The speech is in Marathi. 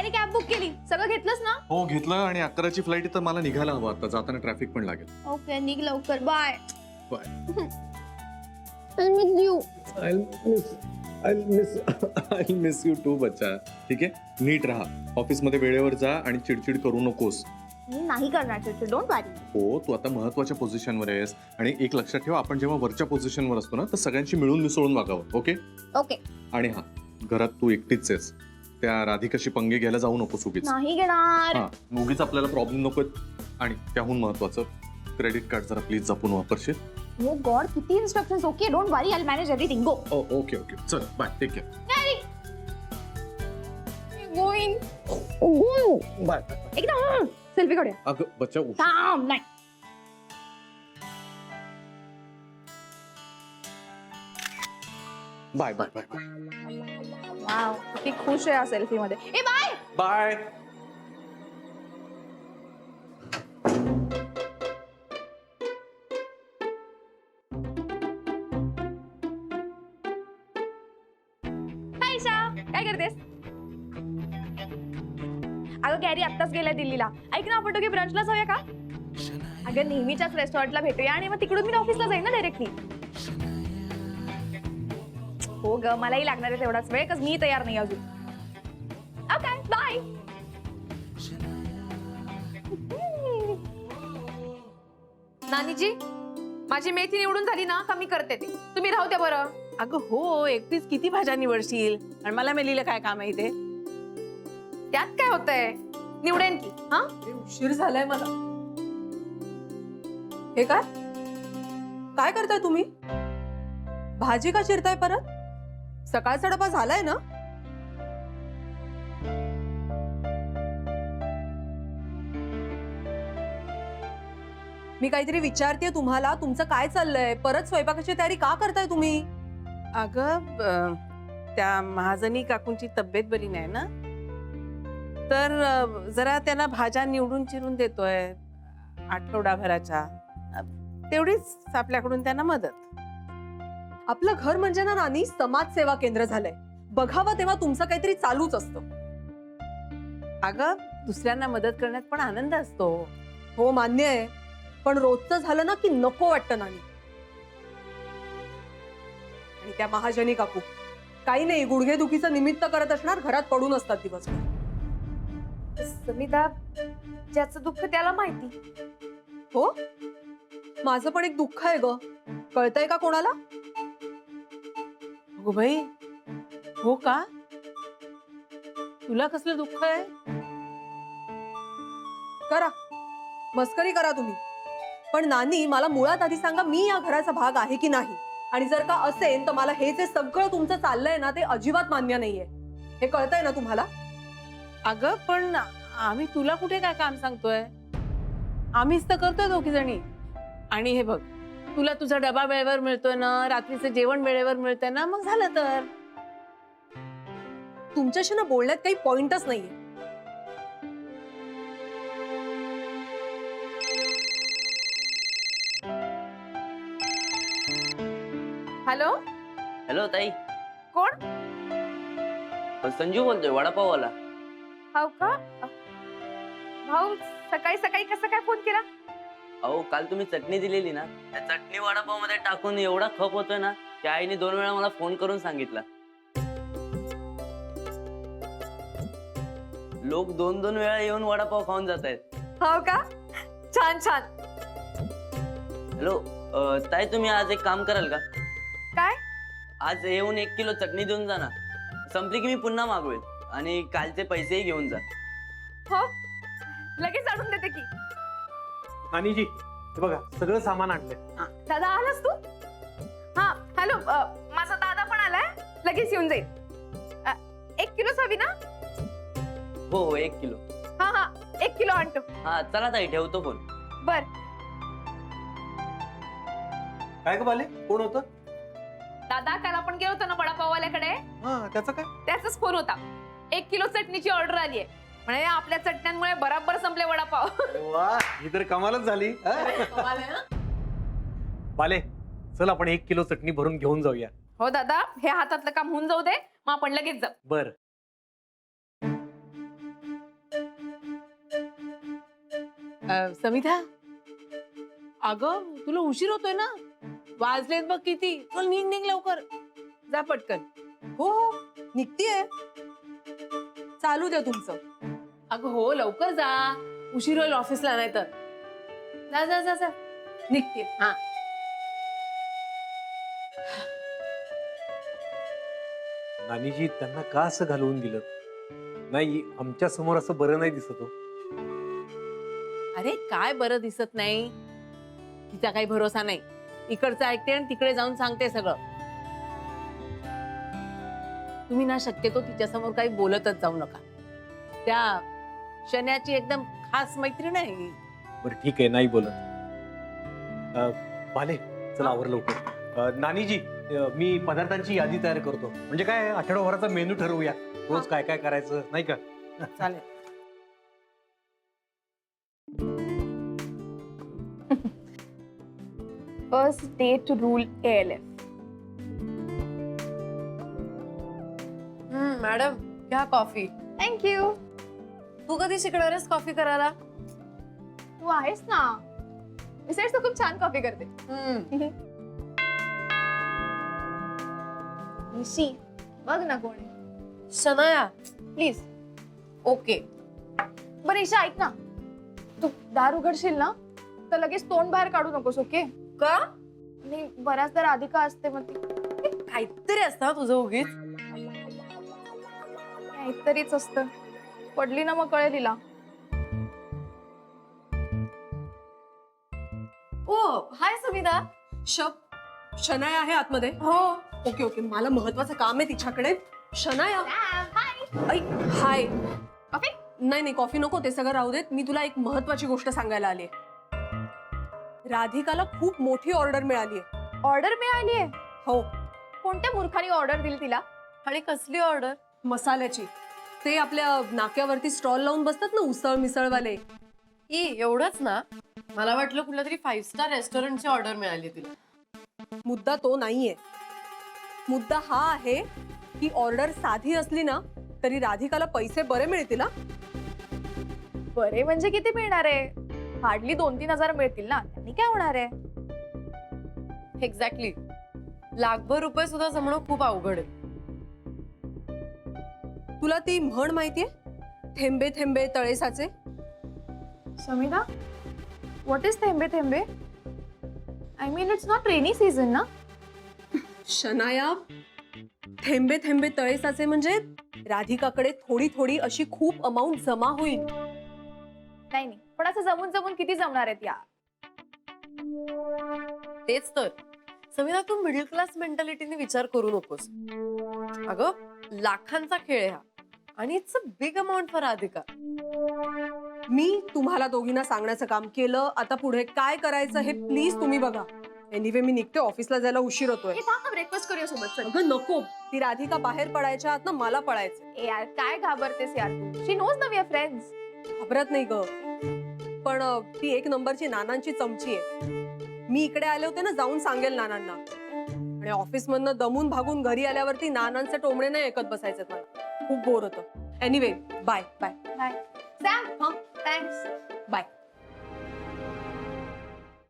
त्याने कॅब बुक केली, सगळं घेतलंस ना? हो घेतलं आणि 11ची फ्लाईट तर मला निघायला हवं आता, जाताना ट्रॅफिक पण लागेल. ओके निघ लवकर, bye bye. I'll miss you too बच्चा. ठीक आहे, नीट राहा, ऑफिस मध्ये वेळेवर जा आणि चिडचिड करू नकोस. मी नाही करणार चिडचिड, डोंट वरी. हो तू आता महत्वाच्या पोझिशनवर आहेस आणि एक लक्षात ठेव, आपण जेव्हा वरच्या पोझिशनवर असतो ना तर सगळ्यांशी मिळून मिसळून वागावं. Okay okay. आणि हा, घरात तू एकटीच आहेस, त्या राधिकाशी पंगे घ्यायला जाऊ नको उगीच. नाही घेणार. हा, उगीच आपल्याला प्रॉब्लेम नको. आणि त्याहून महत्वाचं, क्रेडिट कार्ड जरा प्लीज जपून वापरशील. ओ गॉड, किती instructions. Okay don't worry, I will manage everything. Go. Okay okay, चल bye, take care. Going. Bye. एकदम सेल्फी काढूया. अगं बच्चा थांब, नाही. Bye bye bye bye wow, किती खुश आहे सेल्फी मध्ये. ए बाय बाय. हाय ईशा, काय करतेस? अगं गॅरी आत्ताच गेलाय दिल्लीला. ऐक ना, आपण दोघे ब्रंचला जाऊया का? अगं नेहमीच्याच रेस्टॉरंटला भेटूया आणि मग तिकडून मी ऑफिसला जाईन ना डायरेक्टली. हो ग, मलाही लागणार आहे तेवढाच वेळ, कस मी तयार नाही अजून. Okay bye. नानीजी, माझी मेथी निवडून झाली ना का मी करते ते, तुम्ही राहू द्या बरं. अगं हो, एकटीच किती भाज्या निवडशील आणि मला मेलीला काय काम आहे इथे? त्यात काय होतंय, निवडेन की. हा, उशीर झालाय मला. हे काय काय करताय तुम्ही? भाजी का चिरताय परत? सकाळचा डबा झालाय ना? मी काहीतरी विचारतेय तुम्हाला, तुमचं काय चाललंय? परत स्वयंपाकाची तयारी का करताय तुम्ही? अगं त्या महाजनी काकूंची तब्येत बरी नाही ना, तर जरा त्यांना भाज्या निवडून चिरून देतोय आठवडाभराच्या. तेवढीच आपल्याकडून त्यांना मदत. आपलं घर म्हणजे ना नानी समाजसेवा केंद्र झालंय. बघावं तेव्हा तुमचं काहीतरी चालूच असतं. अगं दुसऱ्यांना मदत करण्यात पण आनंद असतो. हो मान्य आहे, पण रोजचं झालं ना की नको वाटतं नानी. आणि त्या महाजनी काकू काही नाही, गुडघेदुखीचं निमित्त करत असणार, घरात पडून असतात दिवसभर. समिता, ज्याचं दुःख त्याला माहिती. हो, माझं पण एक दुःख आहे ग, कळतंय का कोणाला? अगो बाई, हो का? तुला कसलं दुःख आहे? करा, मस्करी करा तुम्ही, पण नानी मला मुळात आधी सांगा, मी या घराचा भाग आहे की नाही? आणि जर का असेल तर मला हे जे सगळं तुमचं चाललंय ना ते अजिबात मान्य नाहीये. हे कळतंय ना तुम्हाला? अगं पण आम्ही तुला कुठे काय काम सांगतोय? आम्हीच तर करतोय दोघी जणी. आणि हे बघ, तुला तुझा डबा वेळेवर मिळतोय ना, रात्रीचं जेवण वेळेवर मिळतंय ना, मग झालं तर. तुमच्याशी ना बोलण्यात काही पॉइंटच नाहीये. हॅलो, हॅलो ताई, कोण? संजू बोलतोय, वडापाववाला. हो का? भाऊ, सकाळी सकाळी कसं काय फोन केला? अहो काल तुम्ही चटणी दिलेली ना, त्या चटणी वडापाव मध्ये टाकून एवढा खप होतोय ना, त्या आईने 2 वेळा मला फोन करून सांगितलं. लोक 2-2 वेळा येऊन वडापाव खाऊन जात आहेत. हो का? छान छान. हॅलो ताई, तुम्ही आज एक काम कराल का? काय? आज येऊन 1 किलो चटणी देऊन जा ना, संपली की मी पुन्हा मागवेल. आणि कालचे पैसेही घेऊन जा. हो, लगेच आणून देते की. नानीजी, हे बघा सगळं सामान आणलंय. दादा आलास तू? हा, हॅलो, माझा दादा पण आलाय, लगेच येऊन जाईल. 1 किलोच हवी ना? हो 1 किलो. हा हा, 1 किलो आणतो. हा चला ताई, ठेवतो फोन. बर. काय ग बाले, कोण होतं? दादा, काल आपण गेलो होतो ना वडापाववाल्याकडे, हा, त्याचं काय? त्याचाच फोन होता. 1 किलो चटणीची ऑर्डर आली आहे. म्हणजे आपल्या चटण्यांमुळे बराबर संपले वडापाव. वा, ही तर कमालच झाली. बाले, चल आपण 1 किलो चटणी भरून घेऊन जाऊया. हो दादा, हे हातातलं काम होऊन जाऊ दे, मग आपण लगेच जाऊ. बर. समिधा, अगं तुला उशीर होतोय ना, वाजलेत बघ किती. चल निघ निघ लवकर, जा पटकन. हो हो निघतीये, चालू द्या तुमचं. अगं हो लवकर जा, उशीर होईल ऑफिसला नाही तर. जा जा जा जा, निघते. हा नानीजी त्यांना का असं घालवून दिलं? नाही, आमच्या समोर असं बरं नाही दिसत हो. अरे काय बरं दिसत नाही, तिचा काही भरोसा नाही. इकडचं ऐकते आणि तिकडे जाऊन सांगते सगळं. तुम्ही ना शक्यतो तिच्या समोर काही बोलतच जाऊ नका. त्या शन्याची एकदम खास मैत्रीण आहे. बरं ठीक आहे, नाही बोलत. पाले चला आवर लवकर. नानीजी, मी पदार्थांची यादी तयार करतो. म्हणजे काय, आठवडाभराचा मेनू ठरवूया, रोज काय काय करायचं, नाही का? चालेल. First day to rule ALF. Madam घ्या कॉफी. थँक्यू. तू कधी शिकणार आहेस कॉफी करायला? तू आहेस ना, विसर्स तू खूप छान कॉफी करते. निशी बघ ना कोण आहे. शनाया. प्लीज. ओके. बरं ईशा ऐक ना, तू दार उघडशील ना तर लगेच तोंड बाहेर काढू नकोस. ओके? का? आणि बऱ्याचदा राधिका असते मग ती काहीतरी असतं तुझं उगीच. काहीतरीच असतं. पडली ना मग कळेल तिला. ओ हाय समिधा. शनाया आहे आतमध्ये? हो. ओके ओके, मला महत्वाचं काम आहे तिच्याकडे. शनाया. ऐक, हाय. कॉफी? नाही नाही कॉफी नको, ते सगळं राहू देत. मी तुला एक महत्वाची गोष्ट सांगायला आली. राधिकाला खूप मोठी ऑर्डर मिळाली आहे. ऑर्डर मिळाली आहे? हो. कोणत्या मूर्खाने ऑर्डर दिली तिला? आणि कसली ऑर्डर? मसाल्याची. ते आपल्या नाक्यावरती स्टॉल लावून बसतात ना उसळ मिसळवाले. एवढंच ना? मला वाटलं कुठल्या तरी 5 स्टार रेस्टॉरंटची ऑर्डर मिळाली तिला. मुद्दा तो नाहीये. मुद्दा हा आहे की ऑर्डर साधी असली ना तरी राधिकाला पैसे बरे मिळतील ना. बरे म्हणजे किती मिळणार आहे? हार्डली 2-3 हजार मिळतील ना, त्यांनी काय होणार आहे? एक्झॅक्टली. लाखभर रुपये सुद्धा जमणं खूप अवघड आहे. तुला ती म्हण माहितीये, थेंबे थेंबे तळे साचे? समिधा, व्हॉट इज थेंबे थेंबे? I mean it's not rainy season ना. शनाया, थेंबे थेंबे तळे साचे म्हणजे राधिकाकडे थोडी थोडी अशी खूप अमाऊंट जमा होईल. नाही नाही, पण असं जमून जमून किती जमणार आहेत या? तेच तर. समिधा, तू मिडल क्लास मेंटॅलिटीने विचार करू नकोस. अगं, लाखांचा खेळ आहे हा, आणि it's a big amount for Radhika. मी तुम्हाला दोघींना सांगण्याचं काम केलं. आता पुढे काय करायचं हे प्लीज तुम्ही बघा. एनिवे मी निघते, ऑफिसला जायला उशीर होतोय. ब्रेकफास्ट करूया सोबत. चल. अगं नको, ती राधिका बाहेर पडायच्या आत ना मला पळायचं. ए यार, काय घाबरतेस यार तू? शी नोज ना वी आर फ्रेंड्स. घाबरत नाही ग, पण ती एक नंबरची नानांची चमची आहे. मी इकडे आले होते ना, जाऊन सांगेल नानांना. आणि ऑफिस मधनं दमून भागून घरी आल्यावरती नानांचे टोमणे नाही ऐकत बसायचे मला. खूप बोर होतं. Anyway bye bye bye. Sam, thanks. Bye.